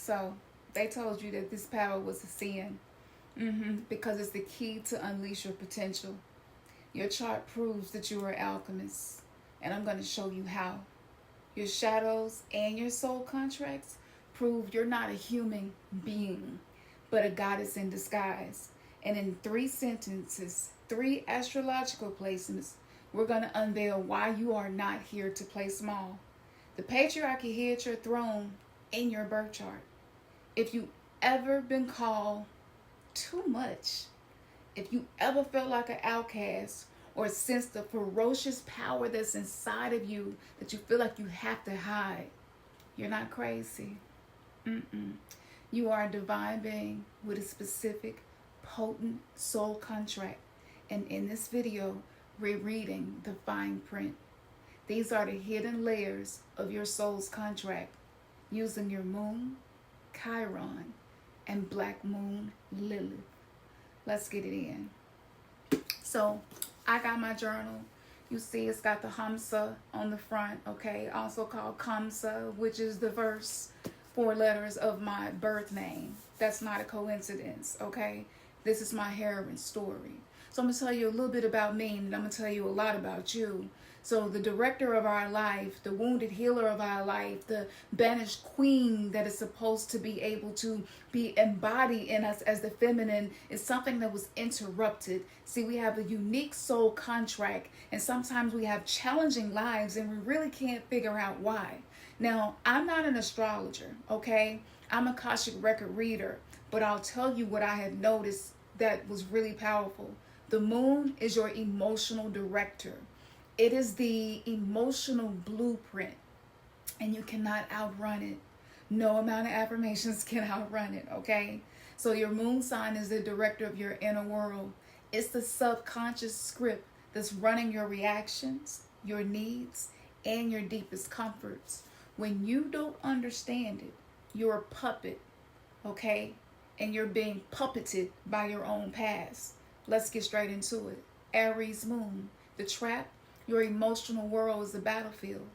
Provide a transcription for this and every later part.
So they told you that this power was a sin. Because it's the key to unleash your potential. Your chart proves that you are an alchemist, and I'm going to show you how. Your shadows and your soul contracts prove you're not a human being, but a goddess in disguise. And in 3 sentences, 3 astrological placements, we're going to unveil why you are not here to play small. The patriarchy here at your throne in your birth chart. If you ever been called too much, if you ever felt like an outcast or sensed the ferocious power that's inside of you that you feel like you have to hide, you're not crazy. You are a divine being with a specific, potent soul contract. And in this video, we're reading the fine print. These are the hidden layers of your soul's contract using your moon, Chiron, and Black Moon Lilith. Let's get it in. So I got my journal. You see it's got the Khamsin on the front, okay? Also called Khamsin, which is the first 4 letters of my birth name. That's not a coincidence, okay? This is my heroine story. So I'm going to tell you a little bit about me, and I'm going to tell you a lot about you. So the director of our life, the wounded healer of our life, the banished queen that is supposed to be able to be embodied in us as the feminine is something that was interrupted. See, we have a unique soul contract, and sometimes we have challenging lives and we really can't figure out why. Now, I'm not an astrologer, okay? I'm a Akashic record reader, but I'll tell you what I have noticed that was really powerful. The moon is your emotional director. It is the emotional blueprint, and you cannot outrun it. No amount of affirmations can outrun it, okay? So your moon sign is the director of your inner world. It's the subconscious script that's running your reactions, your needs, and your deepest comforts. When you don't understand it, you're a puppet, okay? And you're being puppeted by your own past. Let's get straight into it. Aries moon, the trap. Your emotional world is a battlefield.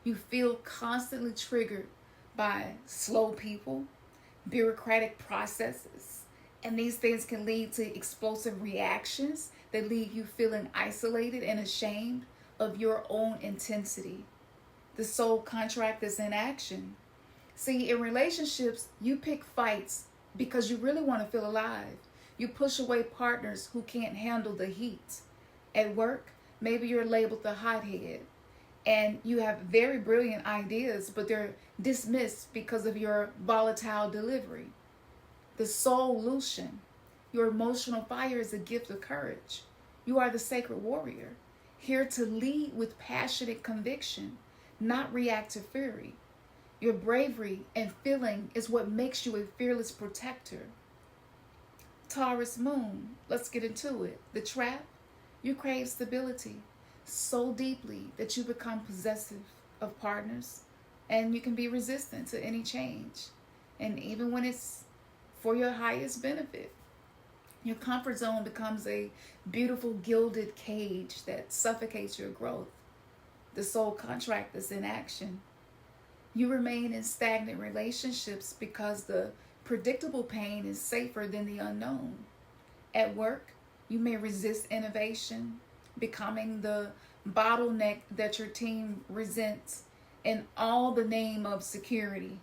You feel constantly triggered by slow people, bureaucratic processes, and these things can lead to explosive reactions that leave you feeling isolated and ashamed of your own intensity. The soul contract is in action. See, in relationships, you pick fights because you really want to feel alive. You push away partners who can't handle the heat. At work, maybe you're labeled the hothead, and you have very brilliant ideas, but they're dismissed because of your volatile delivery. The solution, your emotional fire is a gift of courage. You are the sacred warrior, here to lead with passionate conviction, not reactive fury. Your bravery and feeling is what makes you a fearless protector. Taurus moon, let's get into it. The trap, you crave stability so deeply that you become possessive of partners, and you can be resistant to any change. And even when it's for your highest benefit, your comfort zone becomes a beautiful gilded cage that suffocates your growth. The soul contract is in action. You remain in stagnant relationships because the predictable pain is safer than the unknown. At work, you may resist innovation, becoming the bottleneck that your team resents, in all the name of security.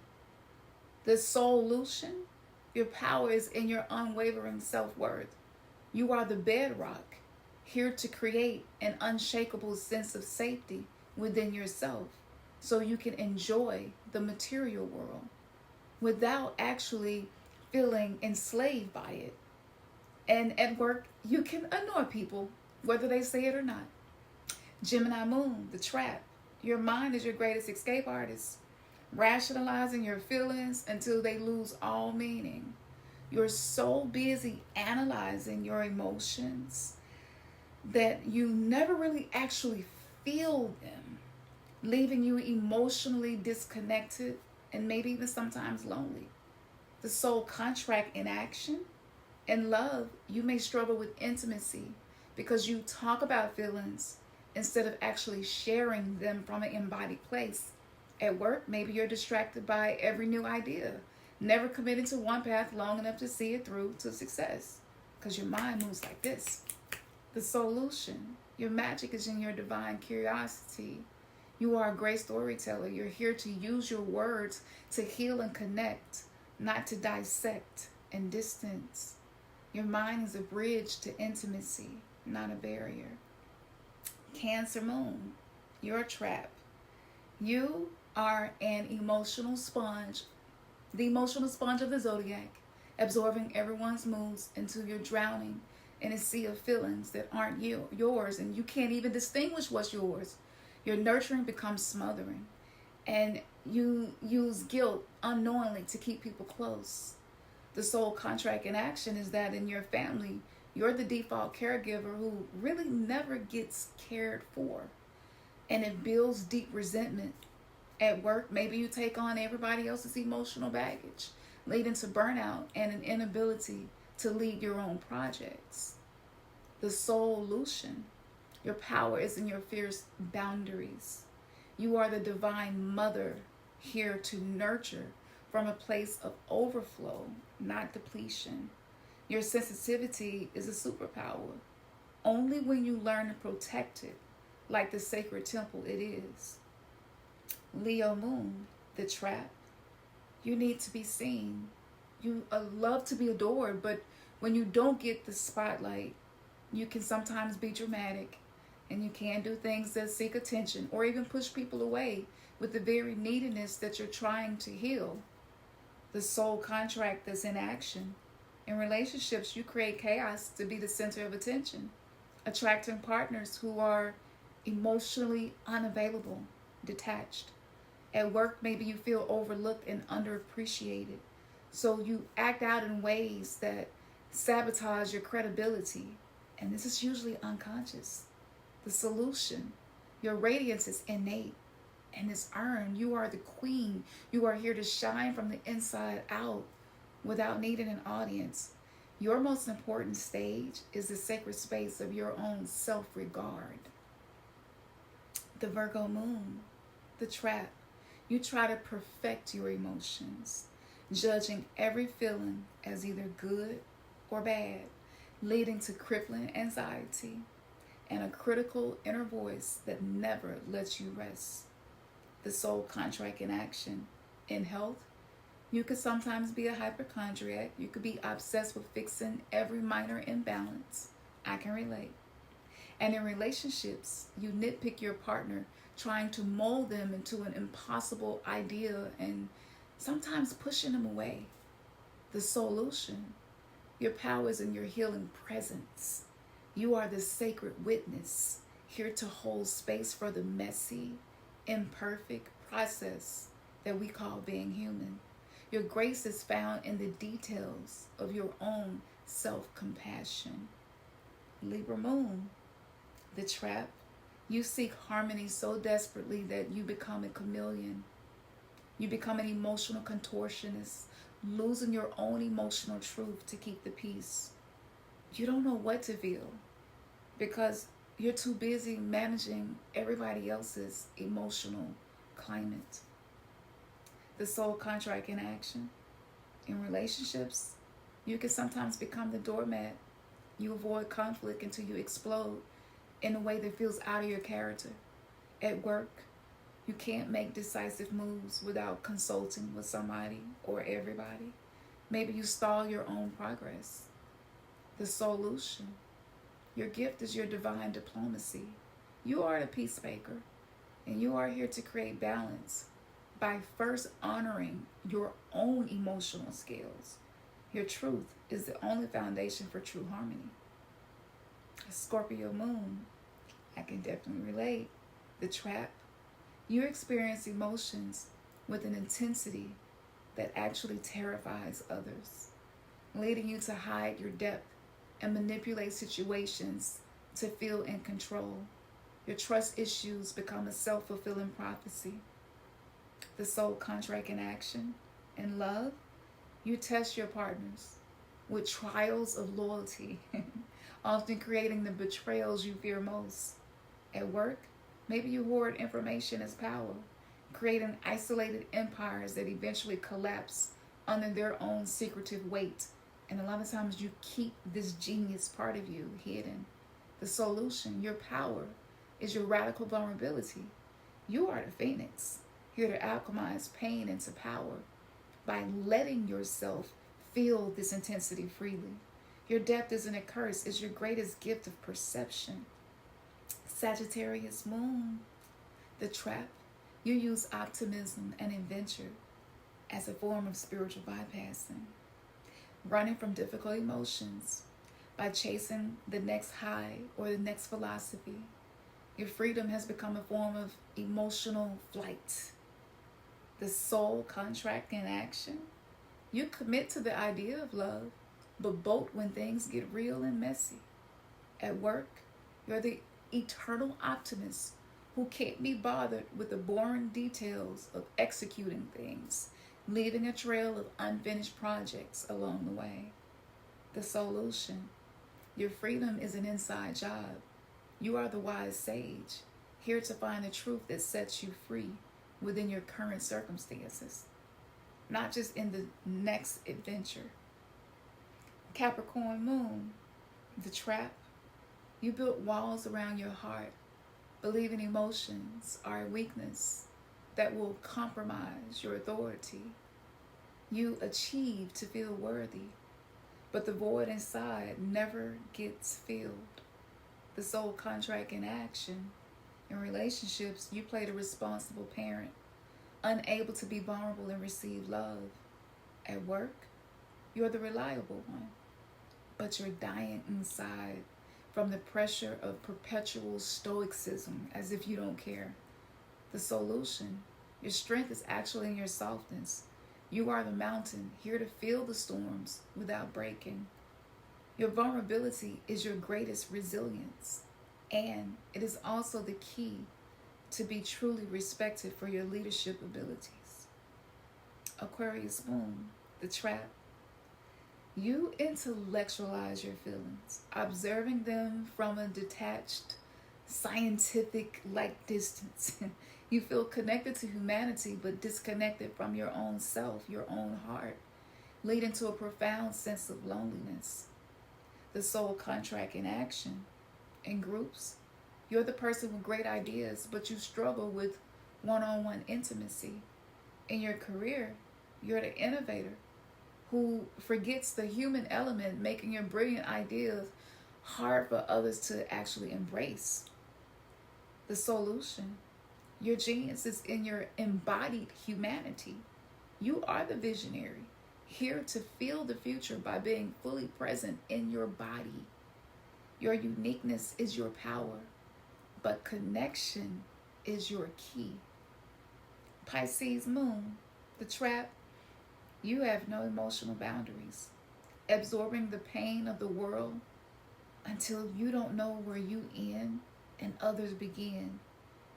The solution, your power is in your unwavering self-worth. You are the bedrock, here to create an unshakable sense of safety within yourself so you can enjoy the material world without actually feeling enslaved by it. And at work, you can annoy people, whether they say it or not. Gemini moon, the trap. Your mind is your greatest escape artist, rationalizing your feelings until they lose all meaning. You're so busy analyzing your emotions that you never really actually feel them, leaving you emotionally disconnected and maybe even sometimes lonely. The soul contract in action. In love, you may struggle with intimacy because you talk about feelings instead of actually sharing them from an embodied place. At work, maybe you're distracted by every new idea never committing to one path long enough to see it through to success, because your mind moves like this. The solution. Your magic is in your divine curiosity. You are a great storyteller. You're here to use your words to heal and connect, not to dissect and distance. Your mind is a bridge to intimacy, not a barrier. Cancer Moon. You're a trap. You are an emotional sponge, the emotional sponge of the zodiac, absorbing everyone's moods until you're drowning in a sea of feelings that aren't yours, and you can't even distinguish what's yours. Your nurturing becomes smothering, and you use guilt unknowingly to keep people close. The soul contract in action is that in your family, you're the default caregiver who really never gets cared for, and it builds deep resentment. At work, maybe you take on everybody else's emotional baggage, leading to burnout and an inability to lead your own projects. The solution. Your power is in your fierce boundaries. You are the divine mother, here to nurture from a place of overflow, not depletion. Your sensitivity is a superpower. Only when you learn to protect it, like the sacred temple it is. Leo Moon, the trap. You need to be seen. You love to be adored, but when you don't get the spotlight, you can sometimes be dramatic, and you can do things that seek attention or even push people away with the very neediness that you're trying to heal. The soul contract that's in action. In relationships, you create chaos to be the center of attention, attracting partners who are emotionally unavailable, detached. At work, maybe you feel overlooked and underappreciated, so you act out in ways that sabotage your credibility, and this is usually unconscious. The solution. Your radiance is innate and is earned. You are the queen. You are here to shine from the inside out without needing an audience. Your most important stage is the sacred space of your own self-regard. The Virgo Moon, the trap. You try to perfect your emotions, judging every feeling as either good or bad, leading to crippling anxiety and a critical inner voice that never lets you rest. The soul contract in action. In health, you could sometimes be a hypochondriac. You could be obsessed with fixing every minor imbalance. I can relate. And in relationships, you nitpick your partner, trying to mold them into an impossible idea and sometimes pushing them away. The solution. Your power is in your healing presence. You are the sacred witness, here to hold space for the messy, imperfect process that we call being human. Your grace is found in the details of your own self-compassion. Libra Moon, the trap. You seek harmony so desperately that you become a chameleon. You become an emotional contortionist, losing your own emotional truth to keep the peace. You don't know what to feel because you're too busy managing everybody else's emotional climate. The soul contract in action. In relationships, you can sometimes become the doormat. You avoid conflict until you explode in a way that feels out of your character. At work, you can't make decisive moves without consulting with somebody or everybody. Maybe you stall your own progress. The solution. Your gift is your divine diplomacy. You are the peacemaker, and you are here to create balance by first honoring your own emotional skills. Your truth is the only foundation for true harmony. Scorpio Moon, I can definitely relate. The trap. You experience emotions with an intensity that actually terrifies others, leading you to hide your depth and manipulate situations to feel in control. Your trust issues become a self-fulfilling prophecy. The soul contract in action. In love, you test your partners with trials of loyalty, often creating the betrayals you fear most. At work, maybe you hoard information as power, creating isolated empires that eventually collapse under their own secretive weight. And a lot of times you keep this genius part of you hidden. The solution, your power, is your radical vulnerability. You are the phoenix, here to alchemize pain into power by letting yourself feel this intensity freely. Your depth isn't a curse, it's your greatest gift of perception. Sagittarius Moon, the trap. You use optimism and adventure as a form of spiritual bypassing, running from difficult emotions by chasing the next high or the next philosophy. Your freedom has become a form of emotional flight. The soul contract in action. You commit to the idea of love, but bolt when things get real and messy. At work, you're the eternal optimist who can't be bothered with the boring details of executing things, leaving a trail of unfinished projects along the way. The solution. Your freedom is an inside job. You are the wise sage, here to find the truth that sets you free within your current circumstances, not just in the next adventure. Capricorn Moon, the trap. You built walls around your heart, believing emotions are a weakness that will compromise your authority. You achieve to feel worthy, but the void inside never gets filled. The soul contract in action. In relationships, you play the responsible parent, unable to be vulnerable and receive love. At work, you're the reliable one, but you're dying inside from the pressure of perpetual stoicism, as if you don't care. The solution. Your strength is actually in your softness. You are the mountain, here to feel the storms without breaking. Your vulnerability is your greatest resilience, and it is also the key to be truly respected for your leadership abilities. Aquarius Moon, the trap. You intellectualize your feelings, observing them from a detached, scientific-like distance. You feel connected to humanity, but disconnected from your own self, your own heart, leading to a profound sense of loneliness. The soul contract in action. In groups, you're the person with great ideas, but you struggle with one-on-one intimacy. In your career, you're the innovator who forgets the human element, making your brilliant ideas hard for others to actually embrace. The solution. Your genius is in your embodied humanity. You are the visionary, here to feel the future by being fully present in your body. Your uniqueness is your power, but connection is your key. Pisces Moon, the trap. You have no emotional boundaries, absorbing the pain of the world until you don't know where you end and others begin.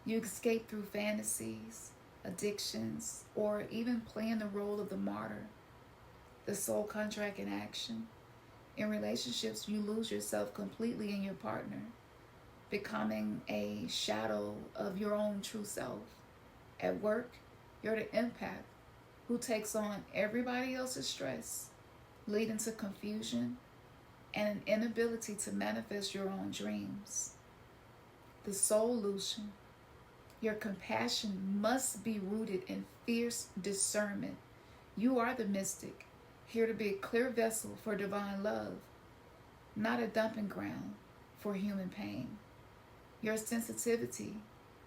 You escape through fantasies, addictions, or even playing the role of the martyr. The soul contract in action. In relationships, you lose yourself completely in your partner, becoming a shadow of your own true self. At work, you're the empath who takes on everybody else's stress, leading to confusion and an inability to manifest your own dreams. The solution. Your compassion must be rooted in fierce discernment. You are the mystic, here to be a clear vessel for divine love, not a dumping ground for human pain. Your sensitivity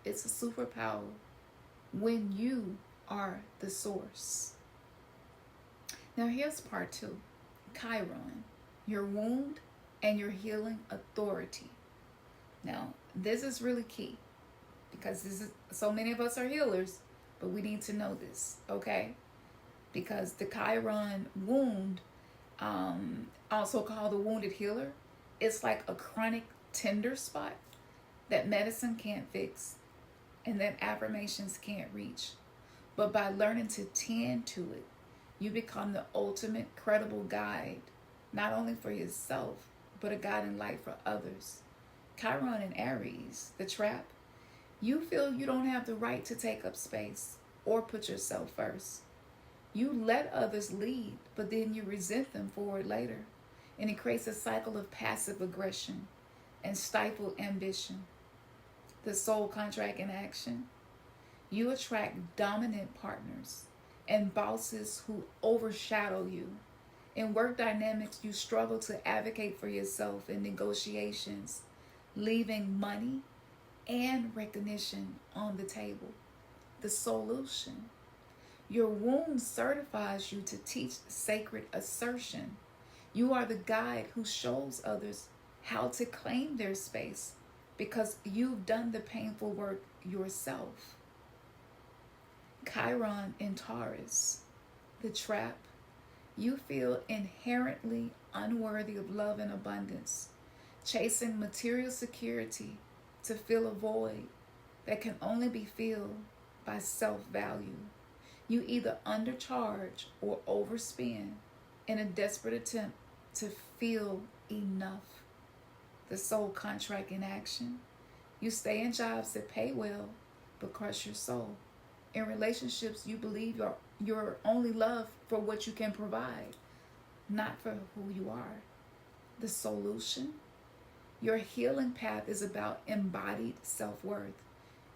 is a superpower when you are the source. Now here's part 2. Chiron, your wound and your healing authority. Now, this is really key because so many of us are healers, but we need to know this, okay? Because the Chiron wound, also called the wounded healer, it's like a chronic tender spot that medicine can't fix and that affirmations can't reach. But by learning to tend to it, you become the ultimate credible guide, not only for yourself, but a guiding light for others. Chiron in Aries, the trap. You feel you don't have the right to take up space or put yourself first. You let others lead, but then you resent them for it later. And it creates a cycle of passive aggression and stifled ambition. The soul contract in action. You attract dominant partners and bosses who overshadow you. In work dynamics, you struggle to advocate for yourself in negotiations, leaving money and recognition on the table. The solution. Your womb certifies you to teach sacred assertion. You are the guide who shows others how to claim their space because you've done the painful work yourself. Chiron in Taurus, the trap. You feel inherently unworthy of love and abundance, chasing material security to fill a void that can only be filled by self-value. You either undercharge or overspend in a desperate attempt to feel enough. The soul contract in action. You stay in jobs that pay well but crush your soul. In relationships, you believe you're only loved for what you can provide, not for who you are. The solution. Your healing path is about embodied self-worth.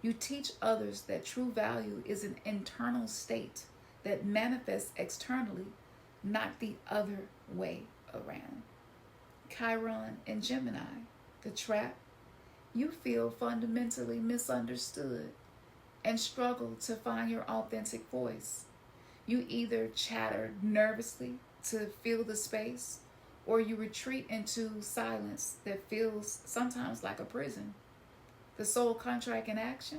You teach others that true value is an internal state that manifests externally, not the other way around. Chiron and Gemini, the trap. You feel fundamentally misunderstood and struggle to find your authentic voice. You either chatter nervously to fill the space, or you retreat into silence that feels sometimes like a prison. The soul contract in action.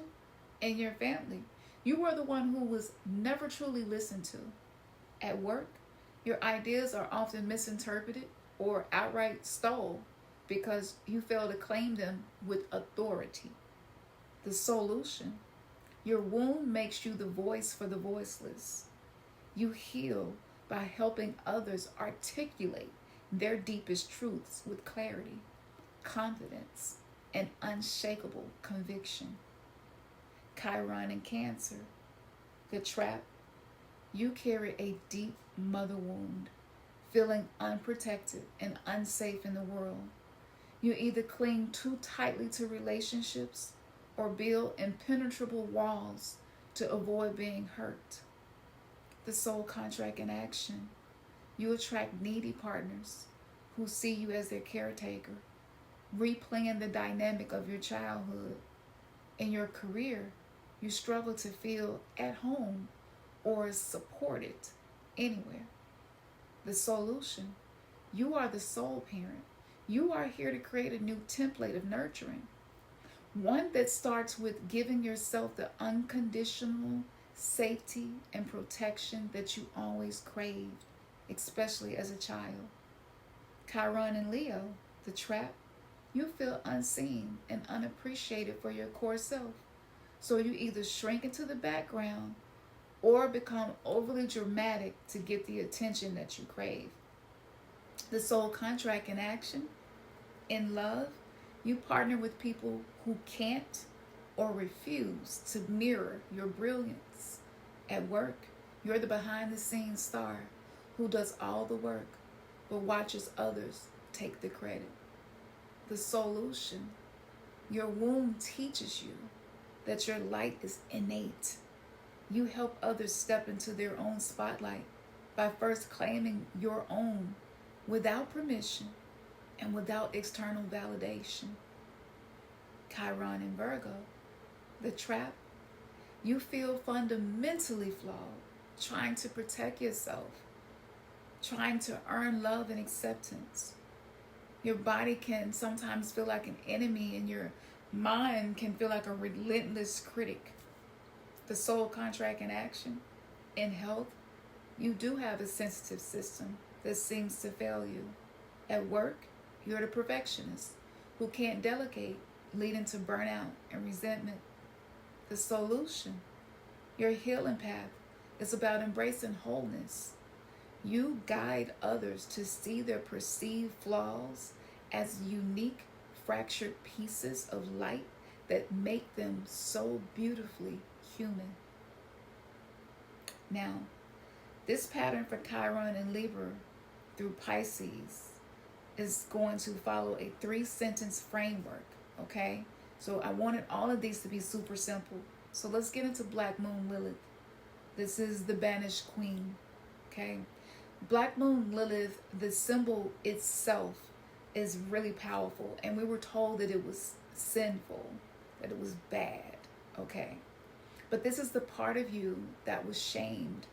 In your family, you are the one who was never truly listened to. At work, your ideas are often misinterpreted or outright stole because you fail to claim them with authority. The solution. Your wound makes you the voice for the voiceless. You heal by helping others articulate their deepest truths with clarity, confidence, and unshakable conviction. Chiron in Cancer, the trap. You carry a deep mother wound, feeling unprotected and unsafe in the world. You either cling too tightly to relationships or build impenetrable walls to avoid being hurt. The soul contract in action. You attract needy partners who see you as their caretaker, replaying the dynamic of your childhood. In your career, you struggle to feel at home or supported anywhere. The solution. You are the soul parent. You are here to create a new template of nurturing. One that starts with giving yourself the unconditional safety and protection that you always craved, especially as a child. Chiron and Leo, the trap. You feel unseen and unappreciated for your core self. So you either shrink into the background or become overly dramatic to get the attention that you crave. The soul contract in action. In love, you partner with people who can't or refuse to mirror your brilliance. At work, you're the behind-the-scenes star who does all the work but watches others take the credit. The solution. Your womb teaches you that your light is innate. You help others step into their own spotlight by first claiming your own without permission and without external validation. Chiron in Virgo, the trap. You feel fundamentally flawed, trying to protect yourself, trying to earn love and acceptance. Your body can sometimes feel like an enemy, and your mind can feel like a relentless critic. The soul contract in action. In health, you do have a sensitive system that seems to fail you. At work, you're the perfectionist who can't delegate, leading to burnout and resentment. The solution. Your healing path is about embracing wholeness. You guide others to see their perceived flaws as unique, fractured pieces of light that make them so beautifully human. Now, This pattern for Chiron and Libra through Pisces is going to follow a 3-sentence framework, okay? So I wanted all of these to be super simple. So let's get into Black Moon Lilith. This is the banished queen, okay? Black Moon Lilith, the symbol itself is really powerful. And we were told that it was sinful, that it was bad, okay? But this is the part of you that was shamed,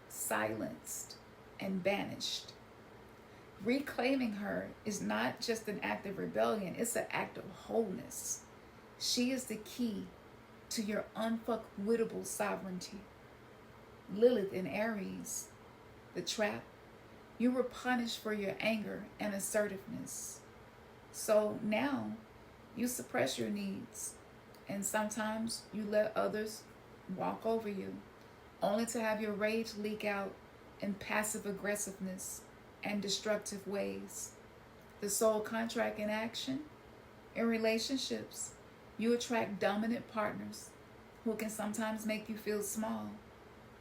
silenced, and banished. Reclaiming her is not just an act of rebellion, it's an act of wholeness. She is the key to your unfuckwittable sovereignty. Lilith in Aries, the trap. You were punished for your anger and assertiveness. So now you suppress your needs, and sometimes you let others walk over you, only to have your rage leak out in passive aggressiveness and destructive ways. The soul contract in action. In relationships, you attract dominant partners who can sometimes make you feel small.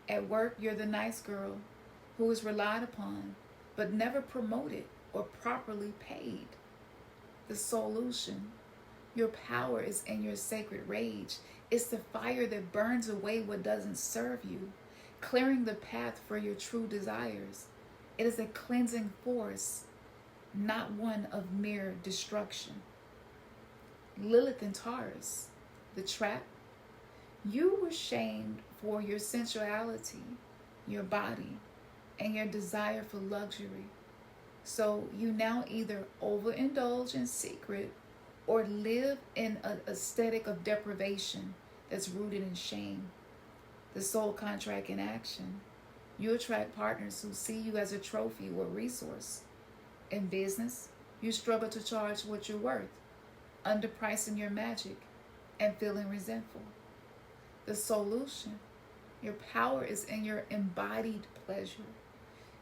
At work, you're the nice girl who is relied upon but never promoted or properly paid. The solution. Your power is in your sacred rage. It's the fire that burns away what doesn't serve you, clearing the path for your true desires. It is a cleansing force, not one of mere destruction. Lilith and Taurus, the trap. You were shamed for your sensuality, your body, and your desire for luxury. So you now either overindulge in secret or live in an aesthetic of deprivation that's rooted in shame. The soul contract in action. You attract partners who see you as a trophy or resource. In business, you struggle to charge what you're worth, underpricing your magic and feeling resentful. The solution. Your power is in your embodied pleasure.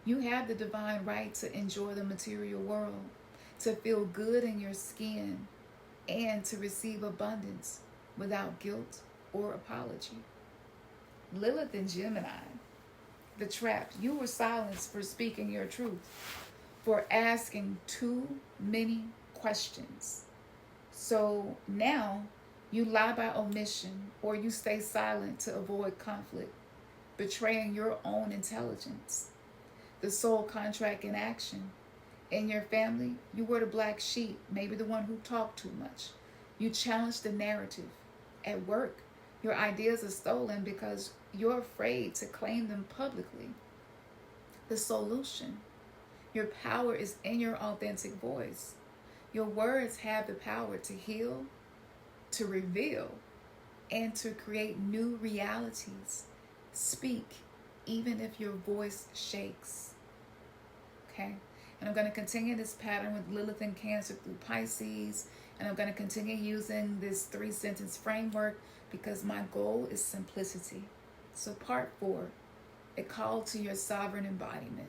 You have the divine right to enjoy the material world, to feel good in your skin, and to receive abundance without guilt or apology. Lilith and Gemini, the trap. You were silenced for speaking your truth, for asking too many questions. So now you lie by omission, or you stay silent to avoid conflict, betraying your own intelligence. The soul contract in action. In your family, you were the black sheep, maybe the one who talked too much. You challenged the narrative. At work, your ideas are stolen because you're afraid to claim them publicly. The solution. Your power is in your authentic voice. Your words have the power to heal, to reveal, and to create new realities. Speak, even if your voice shakes. Okay? And I'm going to continue this pattern with Lilith and Cancer through Pisces. And I'm going to continue using this 3-sentence framework because my goal is simplicity. So part 4, a call to your sovereign embodiment.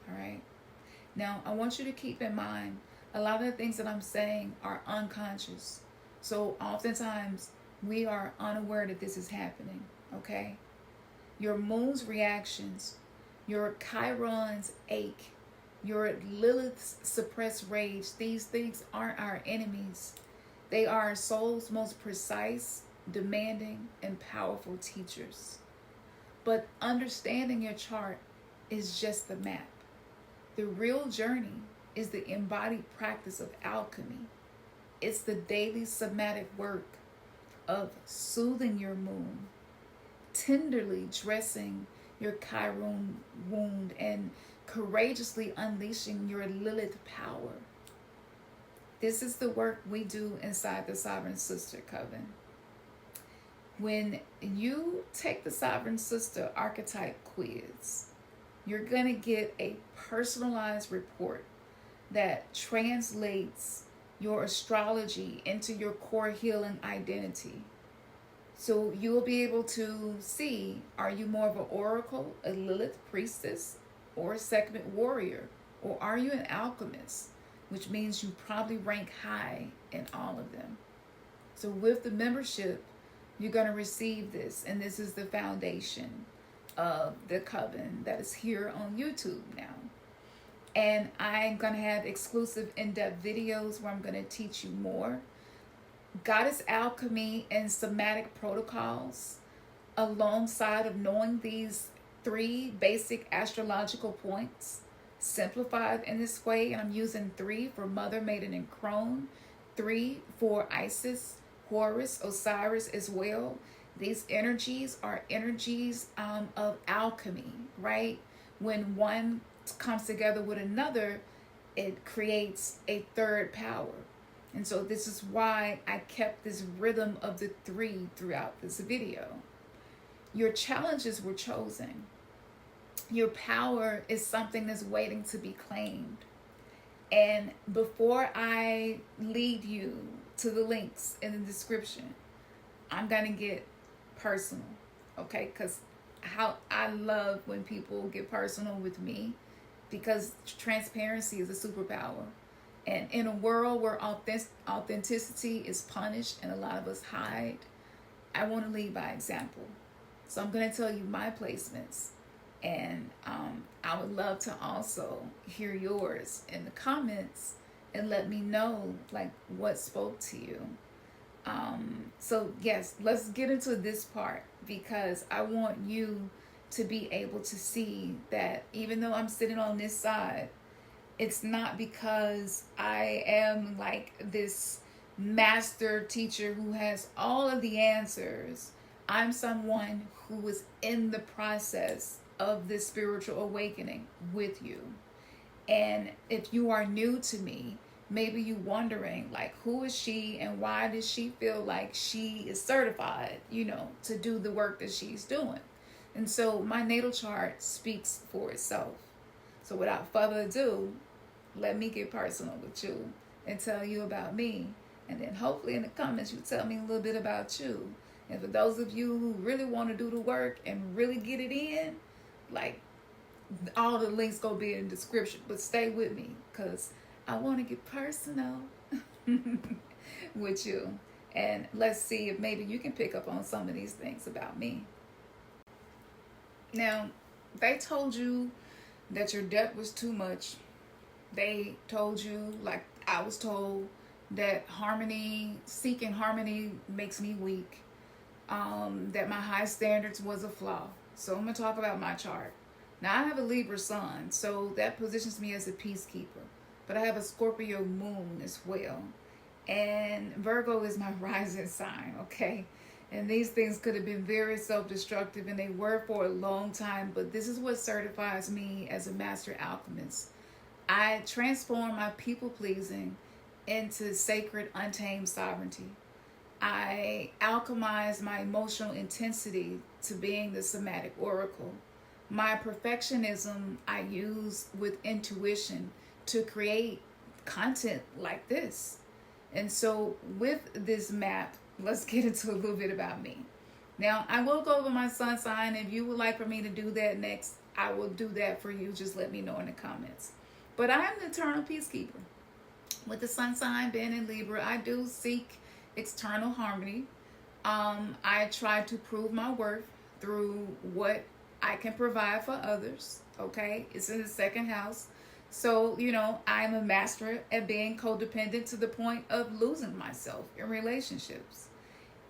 All right? Now, I want you to keep in mind, a lot of the things that I'm saying are unconscious. So oftentimes, we are unaware that this is happening. Okay? Your moon's reactions, your Chiron's ache, your Lilith's suppressed rage, these things aren't our enemies. They are our soul's most precise, demanding, and powerful teachers. But understanding your chart is just the map. The real journey is the embodied practice of alchemy. It's the daily somatic work of soothing your moon, tenderly dressing your Chiron wound, and courageously unleashing your Lilith power. This is the work we do inside the Sovereign Sister Coven. When you take the Sovereign Sister archetype quiz, you're going to get a personalized report that translates your astrology into your core healing identity. So you will be able to see, are you more of an oracle, a Lilith priestess, or a segment warrior? Or are you an alchemist, which means you probably rank high in all of them. So with the membership, you're going to receive this, and this is the foundation. of the coven that is here on YouTube now. And I'm going to have exclusive in-depth videos where I'm going to teach you more. Goddess alchemy and somatic protocols, alongside of knowing these 3 basic astrological points, simplified in this way. And I'm using 3 for Mother, Maiden, and Crone, 3 for Isis, Horus, Osiris as well. These energies are energies of alchemy, right? When one comes together with another, it creates a third power. And so this is why I kept this rhythm of the 3 throughout this video. Your challenges were chosen. Your power is something that's waiting to be claimed. And before I lead you to the links in the description, I'm going to get personal, okay? Because how I love when people get personal with me, because transparency is a superpower. And in a world where authenticity is punished and a lot of us hide, I want to lead by example. So I'm going to tell you my placements. And I would love to also hear yours in the comments and let me know like what spoke to you. So yes, let's get into this part, because I want you to be able to see that even though I'm sitting on this side, it's not because I am like this master teacher who has all of the answers. I'm someone who is in the process of this spiritual awakening with you. And if you are new to me, maybe you wondering like, who is she and why does she feel like she is certified, to do the work that she's doing? And so my natal chart speaks for itself. So without further ado, let me get personal with you and tell you about me. And then hopefully in the comments, you tell me a little bit about you. And for those of you who really want to do the work and really get it in, like, all the links gonna be in the description. But stay with me, because I want to get personal with you. And let's see if maybe you can pick up on some of these things about me. Now, they told you that your debt was too much. They told you, like I was told, that seeking harmony makes me weak. That my high standards was a flaw. So I'm going to talk about my chart. Now, I have a Libra Sun, so that positions me as a peacekeeper. But I have a Scorpio Moon as well. And Virgo is my rising sign, okay? And these things could have been very self-destructive, and they were for a long time. But this is what certifies me as a master alchemist. I transform my people-pleasing into sacred, untamed sovereignty. I alchemize my emotional intensity to being the Somatic Oracle. My perfectionism I use with intuition to create content like this. And so with this map, let's get into a little bit about me. Now, I will go over my sun sign. If you would like for me to do that next, I will do that for you. Just let me know in the comments. But I am the eternal peacekeeper. With the sun sign being in Libra, I do seek external harmony. I try to prove my worth through what I can provide for others. Okay, it's in the second house. So, I'm a master at being codependent to the point of losing myself in relationships.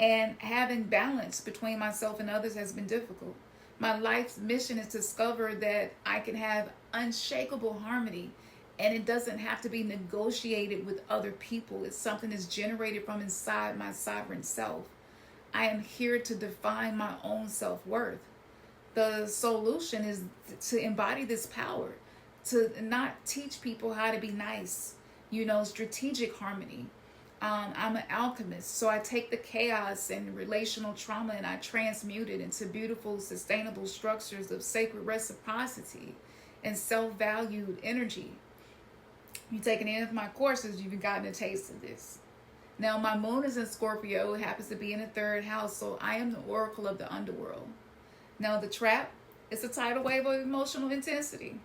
And having balance between myself and others has been difficult. My life's mission is to discover that I can have unshakable harmony, and it doesn't have to be negotiated with other people. It's something that's generated from inside my sovereign self. I am here to define my own self-worth. The solution is to embody this power, to not teach people how to be nice, strategic harmony. I'm an alchemist, so I take the chaos and relational trauma and I transmute it into beautiful, sustainable structures of sacred reciprocity and self-valued energy. You've taken any of my courses, you've gotten a taste of this. Now, my moon is in Scorpio. It happens to be in the third house, so I am the oracle of the underworld. Now, the trap is a tidal wave of emotional intensity.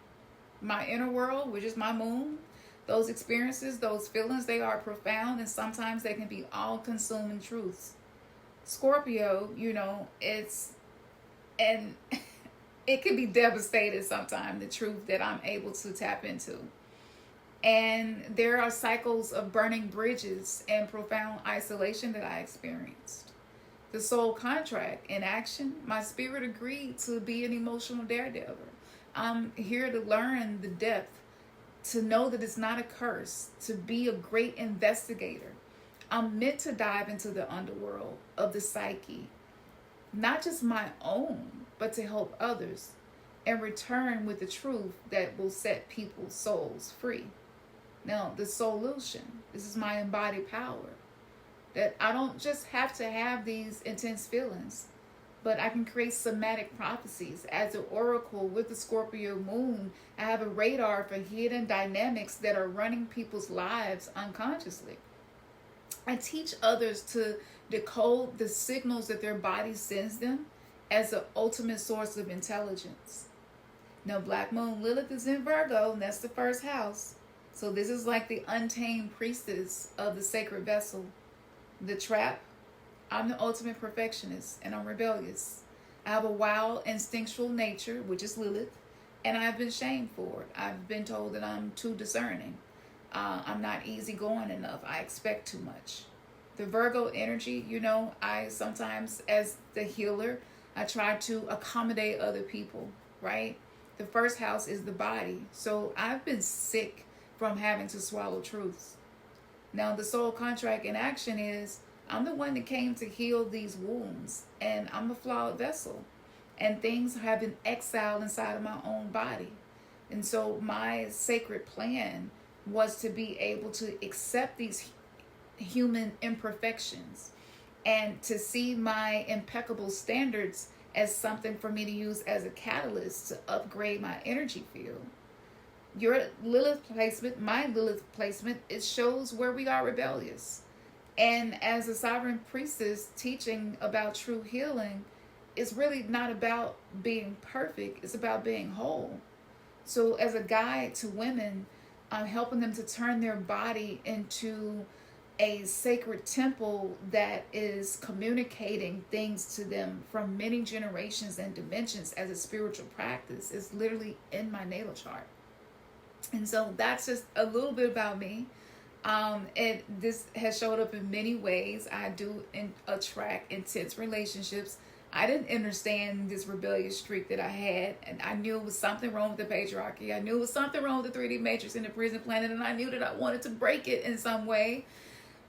My inner world, which is my moon, those experiences, those feelings, they are profound, and sometimes they can be all-consuming truths. Scorpio, it can be devastating sometimes, the truth that I'm able to tap into. And there are cycles of burning bridges and profound isolation that I experienced. The soul contract in action, my spirit agreed to be an emotional daredevil. I'm here to learn the depth, to know that it's not a curse, to be a great investigator. I'm meant to dive into the underworld of the psyche, not just my own, but to help others and return with the truth that will set people's souls free. Now, the solution, this is my embodied power, that I don't just have to have these intense feelings, but I can create somatic prophecies. As an oracle with the Scorpio Moon, I have a radar for hidden dynamics that are running people's lives unconsciously. I teach others to decode the signals that their body sends them as the ultimate source of intelligence. Now, Black Moon Lilith is in Virgo, and that's the first house. So this is like the untamed priestess of the sacred vessel. The trap, I'm the ultimate perfectionist, and I'm rebellious. I have a wild, instinctual nature, which is Lilith, and I've been shamed for it. I've been told that I'm too discerning. I'm not easygoing enough. I expect too much. The Virgo energy, I sometimes, as the healer, I try to accommodate other people, right? The first house is the body. So I've been sick from having to swallow truths. Now, the soul contract in action is, I'm the one that came to heal these wounds, and I'm a flawed vessel, and things have been exiled inside of my own body. And so my sacred plan was to be able to accept these human imperfections and to see my impeccable standards as something for me to use as a catalyst to upgrade my energy field. Your Lilith placement, my Lilith placement, it shows where we are rebellious. And as a sovereign priestess teaching about true healing, it's really not about being perfect. It's about being whole. So as a guide to women, I'm helping them to turn their body into a sacred temple that is communicating things to them from many generations and dimensions as a spiritual practice. It's literally in my natal chart. And so that's just a little bit about me. This has showed up in many ways. I do attract intense relationships. I didn't understand this rebellious streak that I had, and I knew it was something wrong with the patriarchy. I knew it was something wrong with the 3D matrix and the prison planet, and I knew that I wanted to break it in some way,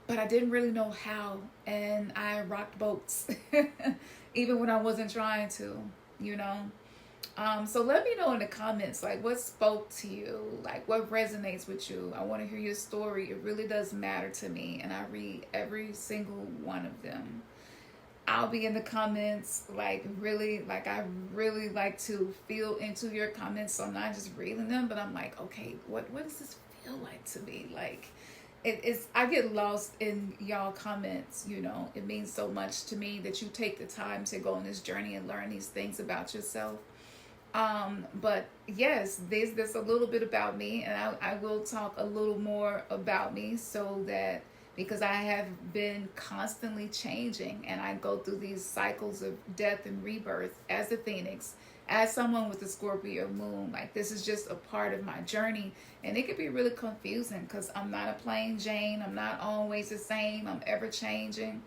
but I didn't really know how, and I rocked boats, even when I wasn't trying to, So let me know in the comments, like, what spoke to you, like what resonates with you. I want to hear your story. It really does matter to me, and I read every single one of them. I'll be in the comments, I really like to feel into your comments. So I'm not just reading them, but I'm like, okay, what does this feel like to me? Like, I get lost in y'all comments, It means so much to me that you take the time to go on this journey and learn these things about yourself. But yes, there's a little bit about me, and I will talk a little more about me, so that, because I have been constantly changing, and I go through these cycles of death and rebirth as a phoenix, as someone with the Scorpio moon. Like, this is just a part of my journey, and it can be really confusing because I'm not a plain Jane. I'm not always the same. I'm ever changing.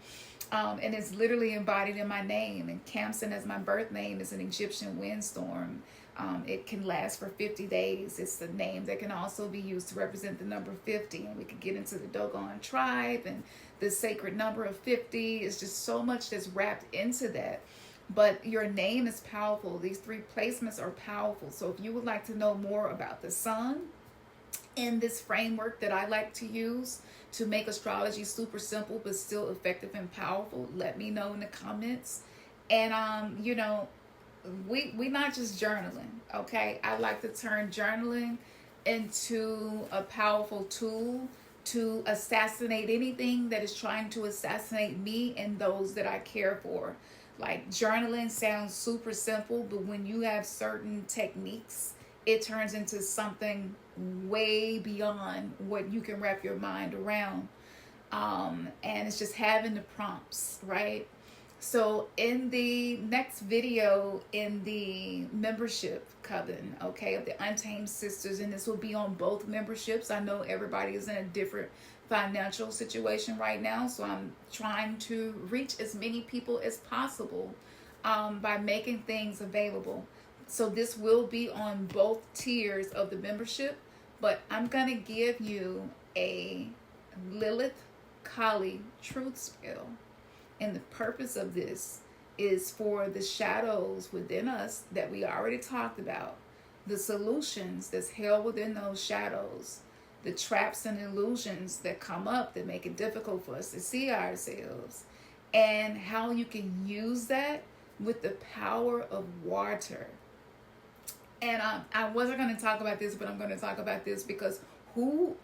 And it's literally embodied in my name. And Khamsin, as my birth name, is an Egyptian windstorm. It can last for 50 days. It's the name that can also be used to represent the number 50. And we could get into the Dogon tribe and the sacred number of 50. It's just so much that's wrapped into that. But your name is powerful. These 3 placements are powerful. So if you would like to know more about the sun in this framework that I like to use to make astrology super simple but still effective and powerful, let me know in the comments. And we not just journaling, okay? I like to turn journaling into a powerful tool to assassinate anything that is trying to assassinate me and those that I care for. Like, journaling sounds super simple, but when you have certain techniques, it turns into something way beyond what you can wrap your mind around. And it's just having the prompts, right? So in the next video in the membership coven, okay, of the Untamed Sisters, and this will be on both memberships. I know everybody is in a different financial situation right now, so I'm trying to reach as many people as possible by making things available. So this will be on both tiers of the membership, but I'm going to give you a Lilith Kali truth spell. And the purpose of this is for the shadows within us that we already talked about, the solutions that's held within those shadows, the traps and illusions that come up that make it difficult for us to see ourselves, and how you can use that with the power of water. And I wasn't going to talk about this, but I'm going to talk about this because who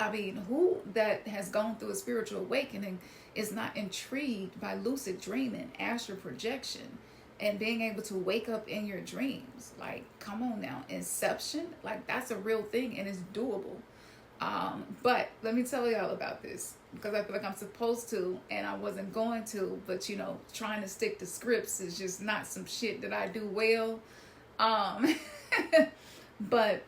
that has gone through a spiritual awakening is not intrigued by lucid dreaming, astral projection, and being able to wake up in your dreams? Like, come on now, inception, like that's a real thing and it's doable. But let me tell y'all about this because I feel like I'm supposed to and I wasn't going to, but you know, trying to stick to scripts is just not some shit that I do well. But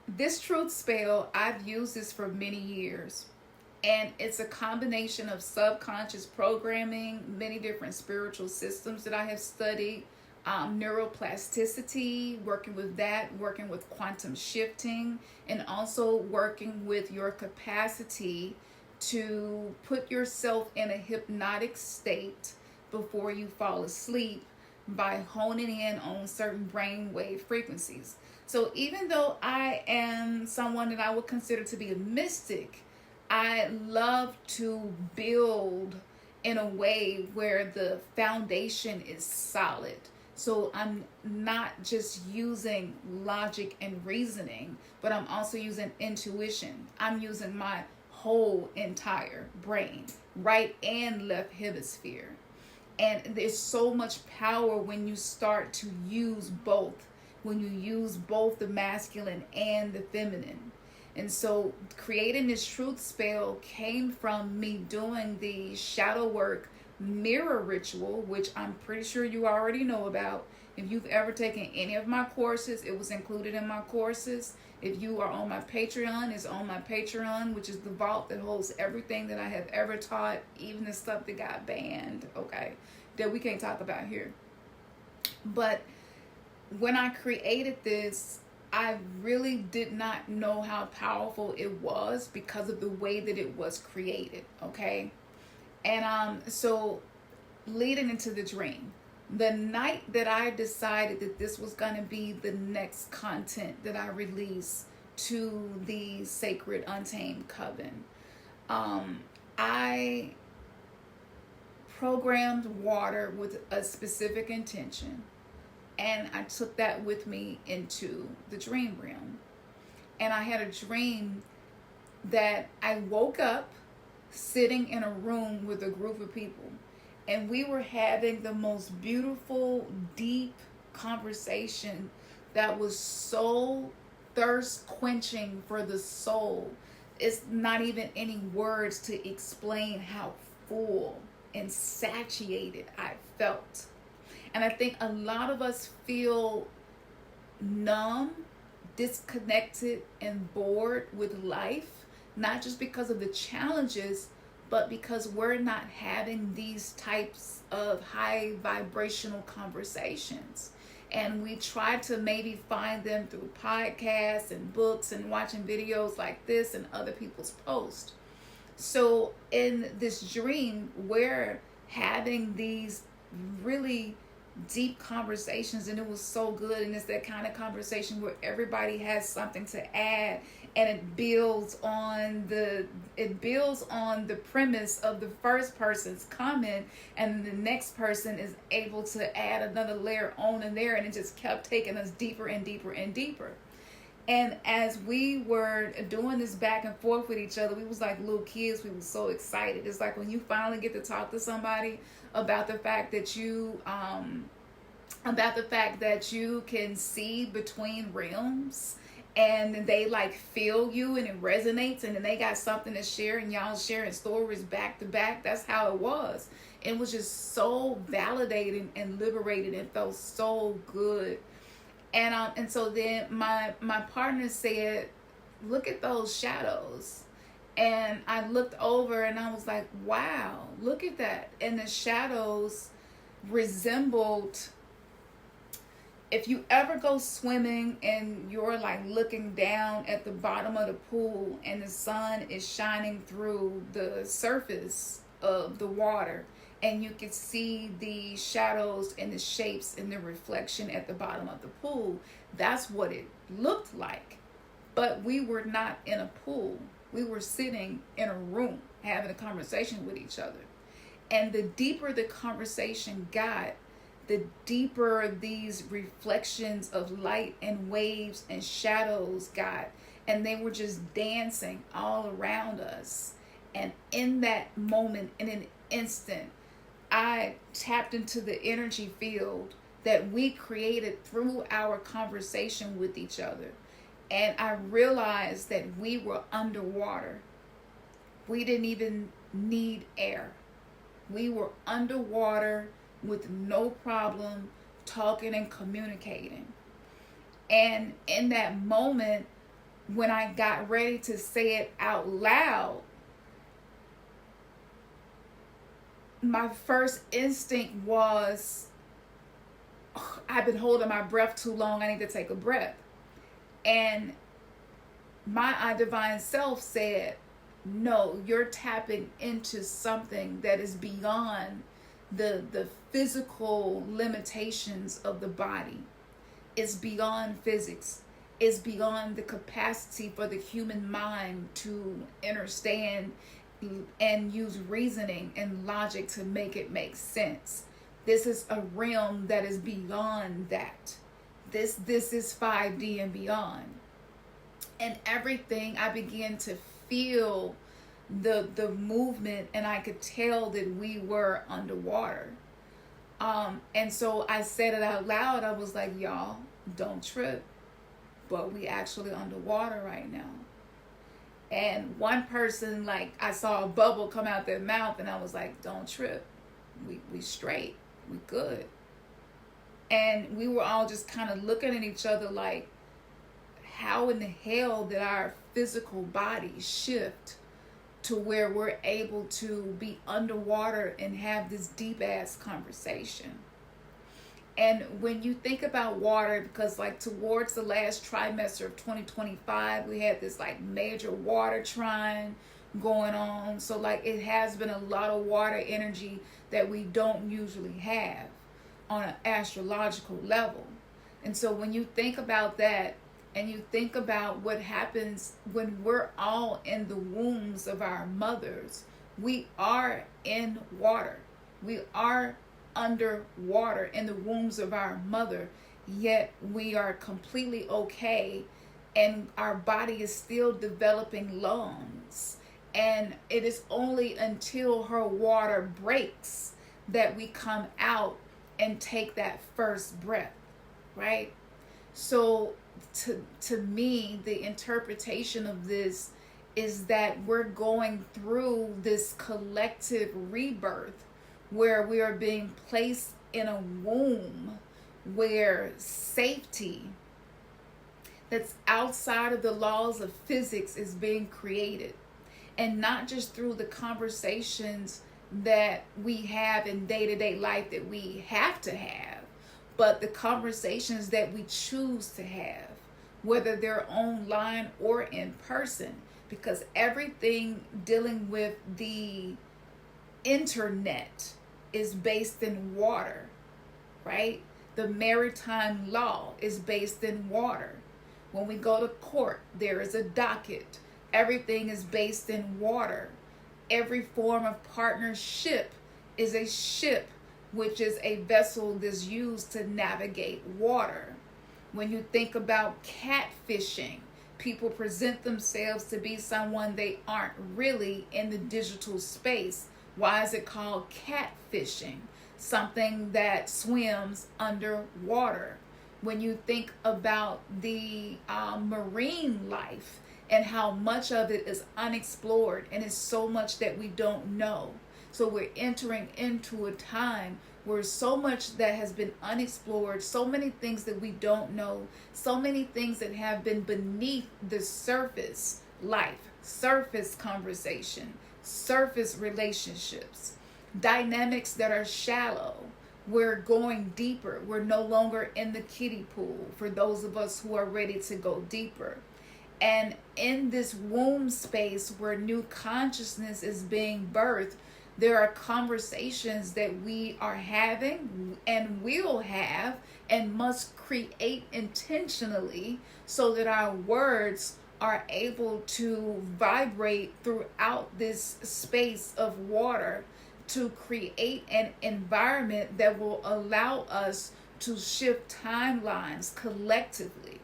this truth spell, I've used this for many years, and it's a combination of subconscious programming, many different spiritual systems that I have studied, neuroplasticity, working with that, working with quantum shifting, and also working with your capacity to put yourself in a hypnotic state before you fall asleep by honing in on certain brainwave frequencies. So even though I am someone that I would consider to be a mystic, I love to build in a way where the foundation is solid. So I'm not just using logic and reasoning, but I'm also using intuition. I'm using my whole entire brain, right and left hemisphere. And there's so much power when you start to use both, when you use both the masculine and the feminine. And so creating this truth spell came from me doing the shadow work mirror ritual, which I'm pretty sure you already know about. If you've ever taken any of my courses, it was included in my courses. If you are on my Patreon, it's on my Patreon, which is the vault that holds everything that I have ever taught, even the stuff that got banned, okay, that we can't talk about here. But when I created this, I really did not know how powerful it was because of the way that it was created, okay? And so leading into the dream, the night that I decided that this was going to be the next content that I release to the Sacred Untamed Coven, I programmed water with a specific intention. And I took that with me into the dream realm. And I had a dream that I woke up sitting in a room with a group of people. And we were having the most beautiful, deep conversation that was so thirst quenching for the soul. It's not even any words to explain how full and satiated I felt. And I think a lot of us feel numb, disconnected, and bored with life, not just because of the challenges, but because we're not having these types of high vibrational conversations. And we try to maybe find them through podcasts and books and watching videos like this and other people's posts. So in this dream, we're having these really deep conversations, and it was so good. And it's that kind of conversation where everybody has something to add, and it builds on the premise of the first person's comment, and the next person is able to add another layer on in there, and it just kept taking us deeper and deeper and deeper. And as we were doing this back and forth with each other, we was like little kids. We were so excited. It's like when you finally get to talk to somebody about the fact that you can see between realms, and they like feel you and it resonates, and then they got something to share, and y'all sharing stories back to back. That's how it was. It was just so validating and liberating. It felt so good. And so then my partner said, look at those shadows. And I looked over and I was like, wow, look at that. And the shadows resembled, if you ever go swimming and you're like looking down at the bottom of the pool and the sun is shining through the surface of the water, and you can see the shadows and the shapes and the reflection at the bottom of the pool, that's what it looked like. But we were not in a pool. We were sitting in a room having a conversation with each other. And the deeper the conversation got, the deeper these reflections of light and waves and shadows got. And they were just dancing all around us. And in that moment, in an instant, I tapped into the energy field that we created through our conversation with each other. And I realized that we were underwater. We didn't even need air. We were underwater with no problem talking and communicating. And in that moment, when I got ready to say it out loud, my first instinct was, oh, I've been holding my breath too long. I need to take a breath. And my divine self said, no, you're tapping into something that is beyond the physical limitations of the body. It's beyond physics. It's beyond the capacity for the human mind to understand and use reasoning and logic to make it make sense. This is a realm that is beyond that. This is 5D and beyond. And everything, I began to feel the movement, and I could tell that we were underwater. And so I said it out loud. I was like, y'all, don't trip, but we actually underwater right now. And one person, like, I saw a bubble come out their mouth, and I was like, don't trip. We straight. We good. And we were all just kind of looking at each other like, how in the hell did our physical body shift to where we're able to be underwater and have this deep ass conversation? And when you think about water, because like towards the last trimester of 2025, we had this like major water trine going on. So like it has been a lot of water energy that we don't usually have on an astrological level. And so when you think about that, and you think about what happens when we're all in the wombs of our mothers, we are in water. We are underwater in the wombs of our mother, yet we are completely okay, and our body is still developing lungs. And it is only until her water breaks that we come out and take that first breath, right? So to me, the interpretation of this is that we're going through this collective rebirth where we are being placed in a womb where safety that's outside of the laws of physics is being created. And not just through the conversations that we have in day-to-day life that we have to have, but the conversations that we choose to have, whether they're online or in person, because everything dealing with the internet is based in water, right? The maritime law is based in water. When we go to court, there is a docket. Everything is based in water. Every form of partnership is a ship, which is a vessel that's used to navigate water. When you think about catfishing, people present themselves to be someone they aren't really in the digital space. Why is it called catfishing? Something that swims underwater. When you think about the marine life and how much of it is unexplored, and it's so much that we don't know. So we're entering into a time where so much that has been unexplored, so many things that we don't know, so many things that have been beneath the surface life, surface conversation, surface relationships, dynamics that are shallow. We're going deeper. We're no longer in the kiddie pool for those of us who are ready to go deeper. And in this womb space where new consciousness is being birthed, there are conversations that we are having and will have and must create intentionally so that our words are able to vibrate throughout this space of water to create an environment that will allow us to shift timelines collectively.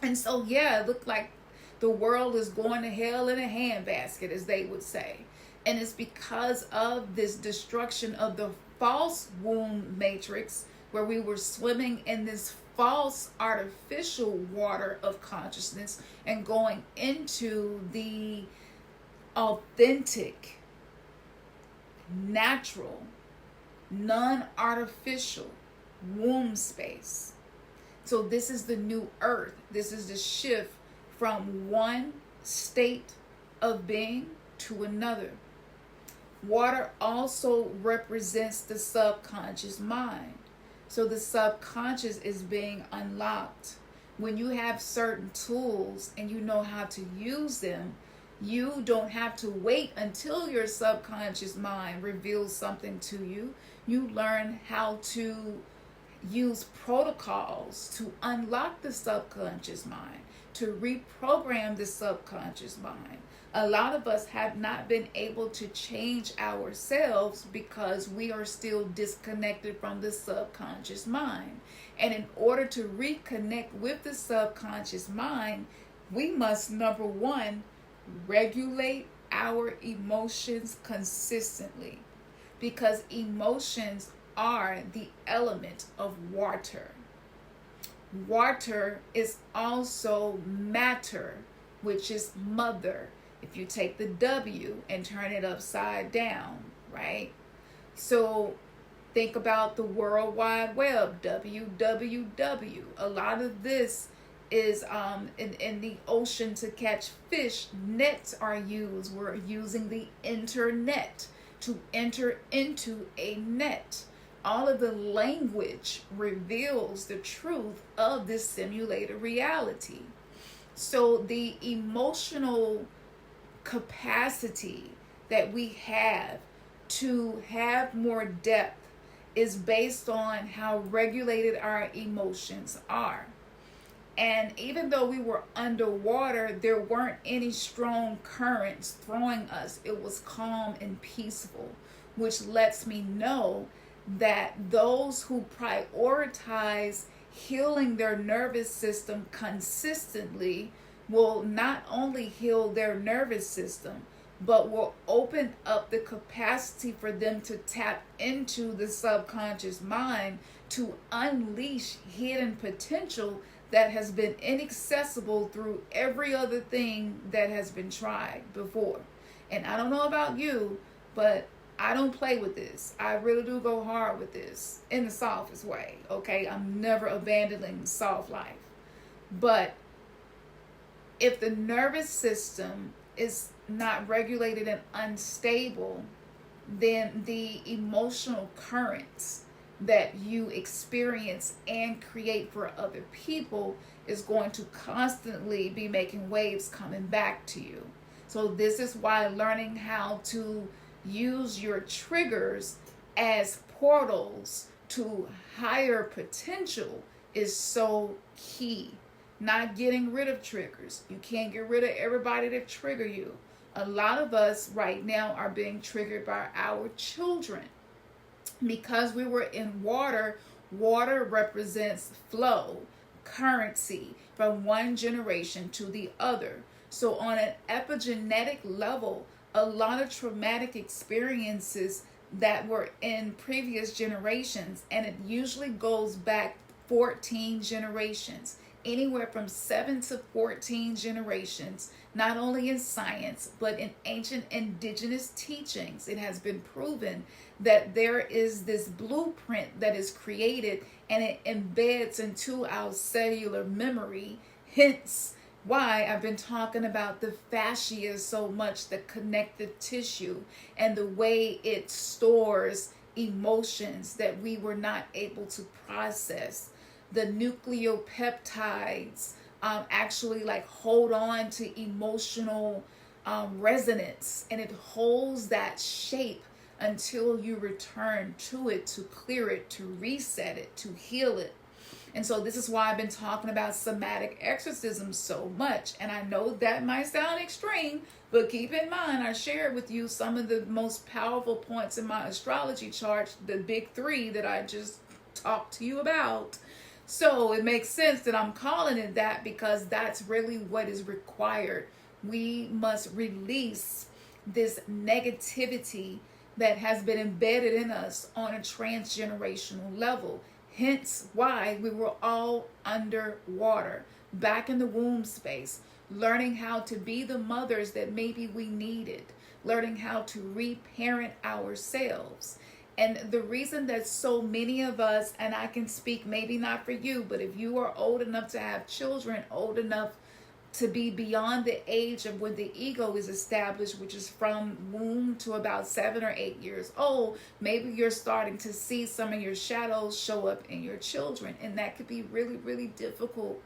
And so, yeah, it looked like the world is going to hell in a handbasket, as they would say. And it's because of this destruction of the false womb matrix, where we were swimming in this false artificial water of consciousness and going into the authentic, natural, non-artificial womb space. So this is the new earth. This is the shift from one state of being to another. Water also represents the subconscious mind. So the subconscious is being unlocked. When you have certain tools and you know how to use them, you don't have to wait until your subconscious mind reveals something to you. You learn how to use protocols to unlock the subconscious mind, to reprogram the subconscious mind. A lot of us have not been able to change ourselves because we are still disconnected from the subconscious mind. And in order to reconnect with the subconscious mind, we must, number one, regulate our emotions consistently, because emotions are the element of water. Water is also matter, which is mother. If you take the W and turn it upside down, right? So think about the World Wide Web, WWW. A lot of this is in the ocean to catch fish. Nets are used. We're using the internet to enter into a net. All of the language reveals the truth of this simulated reality. So the emotional capacity that we have to have more depth is based on how regulated our emotions are. And even though we were underwater, there weren't any strong currents throwing us. It was calm and peaceful, which lets me know that those who prioritize healing their nervous system consistently will not only heal their nervous system, but will open up the capacity for them to tap into the subconscious mind to unleash hidden potential that has been inaccessible through every other thing that has been tried before. And I don't know about you, but I don't play with this. I really do go hard with this in the softest way, okay? I'm never abandoning soft life. But if the nervous system is not regulated and unstable, then the emotional currents that you experience and create for other people is going to constantly be making waves coming back to you. So this is why learning how to use your triggers as portals to higher potential is so key. Not getting rid of triggers. You can't get rid of everybody that trigger you. A lot of us right now are being triggered by our children. Because we were in water, water represents flow, currency from one generation to the other. So on an epigenetic level, a lot of traumatic experiences that were in previous generations, and it usually goes back 14 generations, anywhere from 7 to 14 generations, not only in science, but in ancient indigenous teachings. It has been proven that there is this blueprint that is created and it embeds into our cellular memory. Hence why I've been talking about the fascia so much, the connective tissue, and the way it stores emotions that we were not able to process. The nucleopeptides actually like hold on to emotional resonance, and it holds that shape until you return to it, to clear it, to reset it, to heal it. And so this is why I've been talking about somatic exorcism so much. And I know that might sound extreme, but keep in mind, I shared with you some of the most powerful points in my astrology chart, the big 3 that I just talked to you about. So it makes sense that I'm calling it that, because that's really what is required. We must release this negativity that has been embedded in us on a transgenerational level. Hence why we were all underwater, back in the womb space, learning how to be the mothers that maybe we needed, learning how to reparent ourselves. And the reason that so many of us, and I can speak maybe not for you, but if you are old enough to have children, old enough to be beyond the age of when the ego is established, which is from womb to about 7 or 8 years old, maybe you're starting to see some of your shadows show up in your children, and that could be really, really difficult.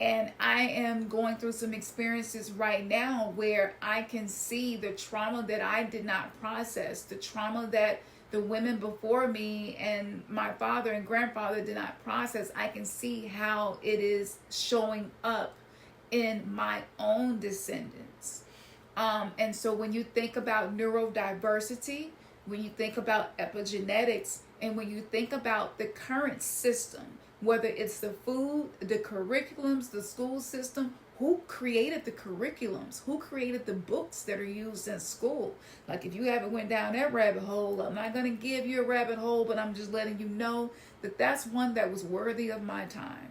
And I am going through some experiences right now where I can see the trauma that I did not process, the trauma that the women before me and my father and grandfather did not process. I can see how it is showing up in my own descendants. And so when you think about neurodiversity, when you think about epigenetics, and when you think about the current system, whether it's the food, the curriculums, the school system, who created the curriculums? Who created the books that are used in school? Like, if you haven't went down that rabbit hole, I'm not going to give you a rabbit hole, but I'm just letting you know that that's one that was worthy of my time.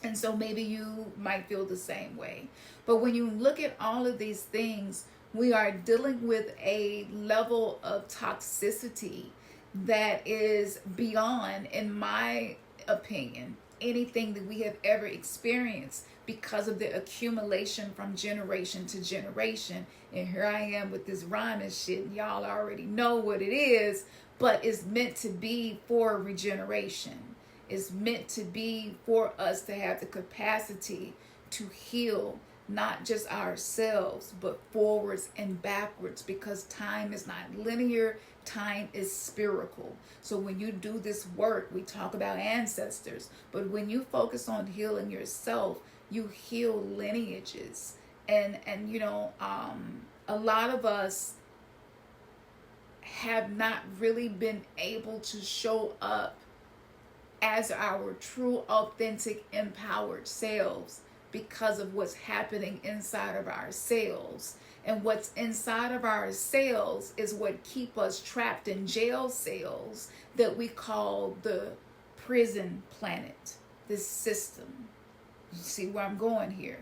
And so maybe you might feel the same way. But when you look at all of these things, we are dealing with a level of toxicity that is beyond, in my opinion, anything that we have ever experienced, because of the accumulation from generation to generation. And here I am with this rhyming shit, and y'all already know what it is, but it's meant to be for regeneration. Is meant to be for us to have the capacity to heal not just ourselves, but forwards and backwards, because time is not linear, time is spherical. So when you do this work, we talk about ancestors, but when you focus on healing yourself, you heal lineages. And you know, a lot of us have not really been able to show up as our true, authentic, empowered selves because of what's happening inside of our cells. And what's inside of our cells is what keep us trapped in jail cells that we call the prison planet, this system. You see where I'm going here?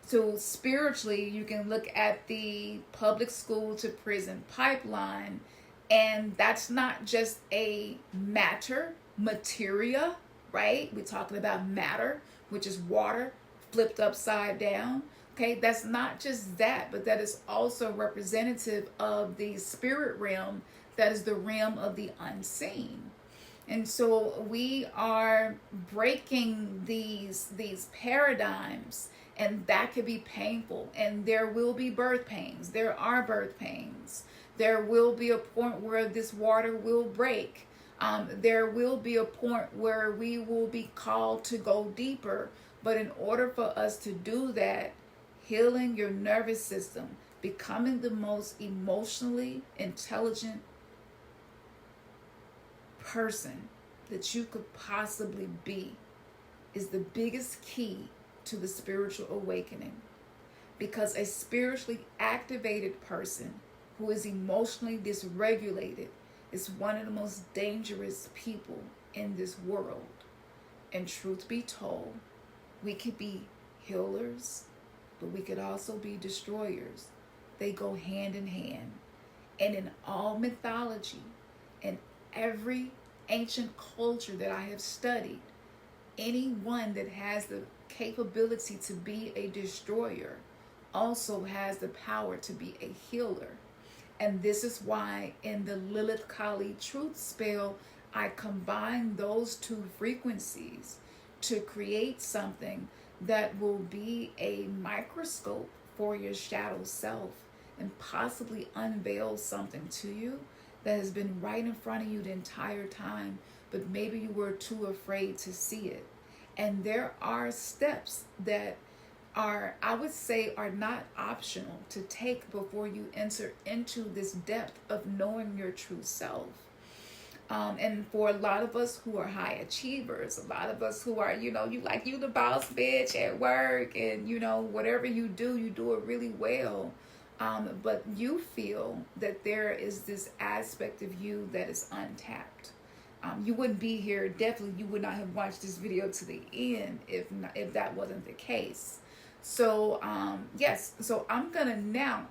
So spiritually, you can look at the public school to prison pipeline, and that's not just a materia, right? We're talking about matter, which is water flipped upside down. Okay, that's not just that, but that is also representative of the spirit realm, that is the realm of the unseen. And so we are breaking these paradigms, and that could be painful. And there will be birth pains. There are birth pains. There will be a point where this water will break. There will be a point where we will be called to go deeper. But in order for us to do that, healing your nervous system, becoming the most emotionally intelligent person that you could possibly be, is the biggest key to the spiritual awakening. Because a spiritually activated person who is emotionally dysregulated is one of the most dangerous people in this world. And truth be told, We could be healers, but we could also be destroyers. They go hand in hand. And in all mythology and every ancient culture that I have studied, anyone that has the capability to be a destroyer also has the power to be a healer. And this is why in the Lilith Kali truth spell, I combine those two frequencies to create something that will be a microscope for your shadow self and possibly unveil something to you that has been right in front of you the entire time, but maybe you were too afraid to see it. And there are steps that are, I would say, are not optional to take before you enter into this depth of knowing your true self. And for a lot of us who are high achievers, a lot of us who are, you the boss bitch at work, and whatever you do it really well. But you feel that there is this aspect of you that is untapped. You wouldn't be here. Definitely, you would not have watched this video to the end if that wasn't the case. So, yes. So I'm going to now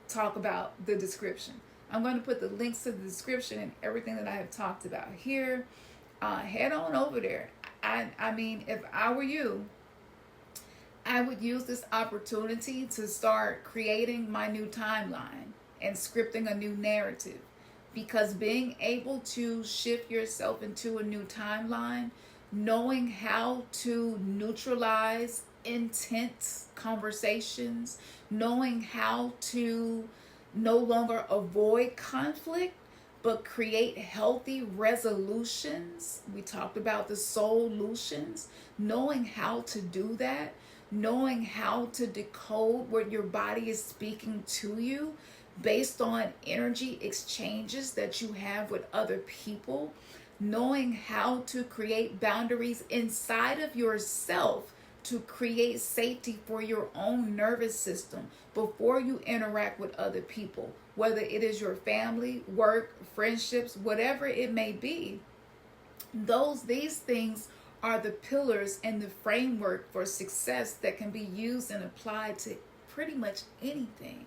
talk about the description. I'm going to put the links to the description and everything that I have talked about here. Head on over there. I mean, if I were you, I would use this opportunity to start creating my new timeline and scripting a new narrative. Because being able to shift yourself into a new timeline, knowing how to neutralize intense conversations, knowing how to no longer avoid conflict, but create healthy resolutions. We talked about the solutions. Knowing how to do that, knowing how to decode what your body is speaking to you based on energy exchanges that you have with other people, knowing how to create boundaries inside of yourself to create safety for your own nervous system before you interact with other people, whether it is your family, work, friendships, whatever it may be. These things are the pillars and the framework for success that can be used and applied to pretty much anything.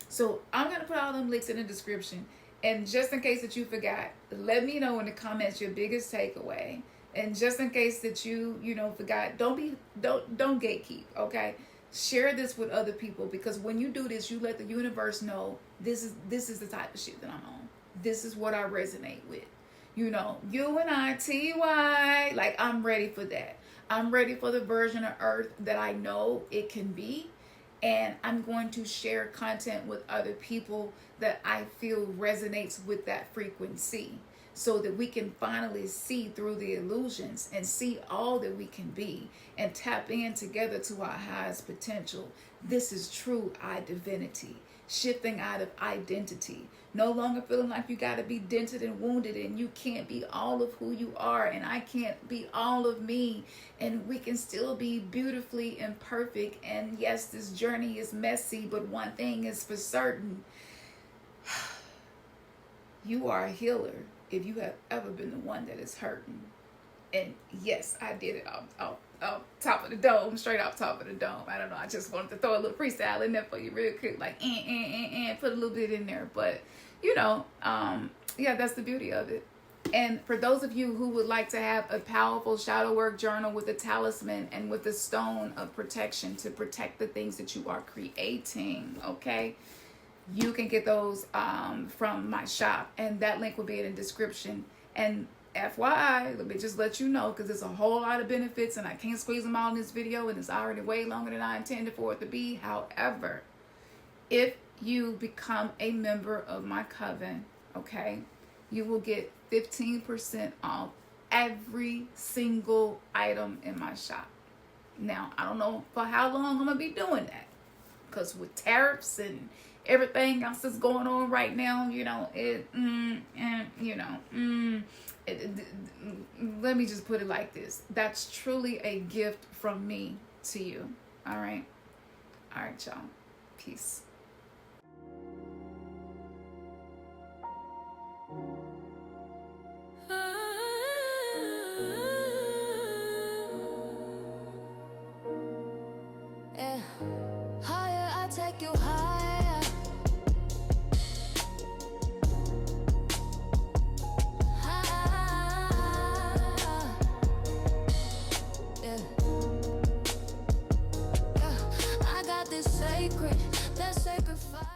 So I'm going to put all them links in the description. And just in case that you forgot, let me know in the comments your biggest takeaway. And just in case that you forgot, don't gatekeep, okay? Share this with other people, because when you do this, you let the universe know this is the type of shit that I'm on. This is what I resonate with. UNITY, like I'm ready for that. I'm ready for the version of Earth that I know it can be. And I'm going to share content with other people that I feel resonates with that frequency, so that we can finally see through the illusions and see all that we can be and tap in together to our highest potential. This is true divinity, shifting out of identity, no longer feeling like you got to be dented and wounded and you can't be all of who you are and I can't be all of me, and we can still be beautifully imperfect. And yes, this journey is messy, but one thing is for certain, you are a healer if you have ever been the one that is hurting. And yes, I did it off top of the dome, straight off top of the dome. I don't know, I just wanted to throw a little freestyle in there for you real quick, like put a little bit in there. But yeah, that's the beauty of it. And for those of you who would like to have a powerful shadow work journal with a talisman and with a stone of protection to protect the things that you are creating, okay, you can get those from my shop, and that link will be in the description. And FYI, let me just let you know, because there's a whole lot of benefits and I can't squeeze them all in this video, and it's already way longer than I intended for it to be. However, if you become a member of my coven, okay, you will get 15% off every single item in my shop. Now, I don't know for how long I'm going to be doing that, because with tariffs and everything else that's going on right now, let me just put it like this. That's truly a gift from me to you. All right, y'all. Peace. sacred, that sacrifice.